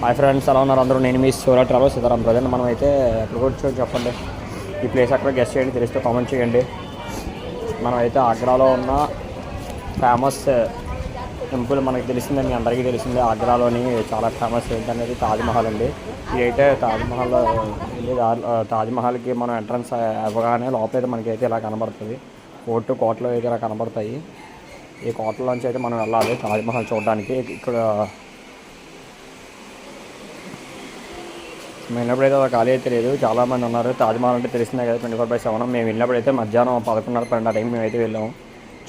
Hi friends, ఎలా ఉన్నారు అందరూ? నేను మీ సోలా ట్రావెల్ సీతారాం. ప్రజెంట్ మనం అయితే ఎక్కడ కూర్చో చెప్పండి, ఈ ప్లేస్ అక్కడ గెస్ట్ చేయండి, తెలిస్తే కామెంట్ చేయండి. మనం అయితే ఆగ్రాలో ఉన్న ఫేమస్ టెంపుల్ మనకి తెలిసిందే, మీ అందరికీ తెలిసిందే. ఆగ్రాలోని చాలా ఫేమస్ ఏంటనేది తాజ్మహల్ అండి. ఇదైతే తాజ్మహల్ తాజ్మహల్కి మనం ఎంట్రన్స్ అవ్వగానే లోపలైతే మనకైతే ఇలా కనబడుతుంది. కోటలు అయితే ఇలా కనబడతాయి. ఈ కోటలోంచి అయితే మనం వెళ్ళాలి తాజ్మహల్ చూడడానికి. ఇక్కడ మేము వెళ్ళినప్పుడైతే అలా ఖాళీ అయితే లేదు, చాలామంది ఉన్నారు. తాజ్మహల్ అంటే తెలిసిందే కదా, 24/7. మేము వెళ్ళినప్పుడైతే మధ్యాహ్నం 11:30-12 టైం మేమైతే వెళ్ళాము.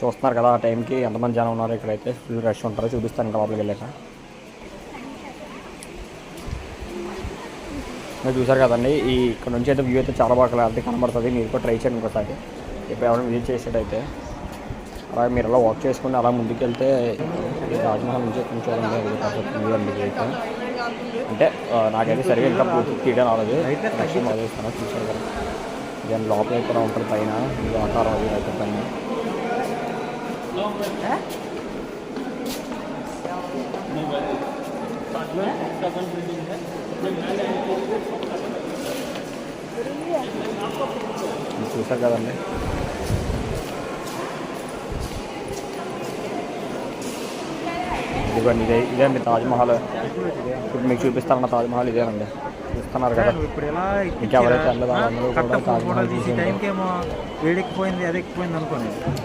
చూస్తున్నారు కదా ఆ టైంకి ఎంతమంది జనం ఉన్నారు. ఇక్కడైతే ఫుల్ రష్ ఉంటారు, చూపిస్తాను ఇంకా లోపలికి వెళ్ళాక. మీరు చూసారు కదండి, ఇక్కడ నుంచి అయితే వ్యూ అయితే చాలా బాగా క్లారిటీ కనబడుతుంది. మీరు కూడా ట్రై చేయండి ఇంకోసారి, ఇప్పుడు ఎవరైనా విజిట్ చేసేటైతే. అలాగే మీరు అలా వాక్ చేసుకుని అలా ముందుకు వెళ్తే ఈ తాజ్మహల్ నుంచి కొంచెం వ్యూ అండి అయితే. అంటే నాకైతే సరిగ్గా ఇంకా పూర్తి తీయడం రాలేదు, నెక్స్ట్ మొదలుస్తాను. చూసారు కదా, దాని లోపల కూడా ఉంటుంది పైన, ఇది ఆకారం అది అయితే పైన. చూసారు కదండి, ఇదిగోండి ఇదే అండి తాజ్మహల్. ఇప్పుడు మీకు చూపిస్తానన్న తాజ్మహల్ ఇదేనండి, చూస్తున్నారు కదా. మీకు ఎవరైతే వెళ్ళదో అందరూ కూడా తాజ్మహల్ చూసి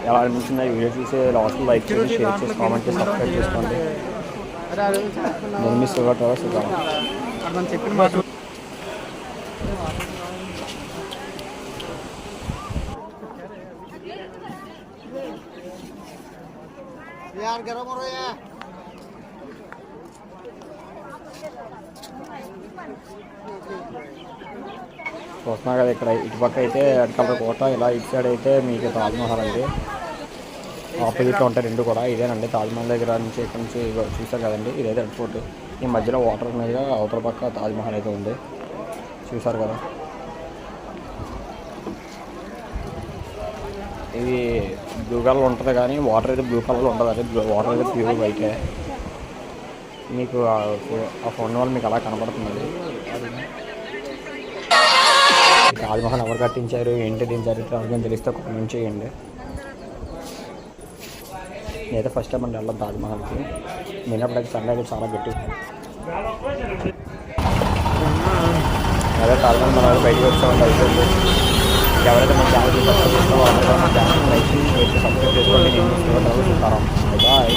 ఎలా అనిపించిందో ఈ వీడియో చూసి లాస్ట్లో లైక్ చేసి, షేర్ చేసి, కామెంట్ చేసి, సబ్స్క్రైబ్ చేసుకోండి. నేను మీ సోలా ట్రావెల్ సీతారాం. చూస్తున్నారు కదా, ఇక్కడ ఇటుపక్క అయితే రెడ్ కలర్ కోట, ఇలా ఇటు సైడ్ అయితే మీకు తాజ్మహల్ అండి. ఆపోజిట్లో ఉంటాయి రెండు కూడా. ఇదేనండి తాజ్మహల్ దగ్గర నుంచి, ఇక్కడ నుంచి చూసారు కదండి, ఇదైతే రెడ్ ఫోర్ట్. ఈ మధ్యలో వాటర్ మీద అవతల పక్క తాజ్మహల్ అయితే ఉంది, చూసారు కదా. ఇది బ్లూ కలర్ ఉంటుంది కానీ వాటర్ అయితే బ్లూ కలర్లో ఉంటుంది. అది వాటర్ అయితే ప్యూర్ వైటే. మీకు ఆ ఫోన్ వల్ల మీకు అలా కనబడుతుంది. తాజ్మహల్ ఎవరు కట్టించారు, ఏంటి దీని చరిత్ర తెలిస్తే కామెంట్ చేయండి. నేనైతే ఫస్ట్ టైం అండి వెళ్ళాను తాజ్మహల్కి. నేనప్పుడైతే సండే అయితే చాలా గట్టి. అదే తాజ్మహల్ మన బయటకు వచ్చామండి, అయిపోయింది. ఎవరైతే మన ఛానల్ సబ్స్క్రైబ్ చేస్తారో వాళ్ళందరూ మన ఛానల్ లైక్ చేసి సబ్స్క్రైబ్ చేసుకోండి. నేను సీతారాం. బాయ్.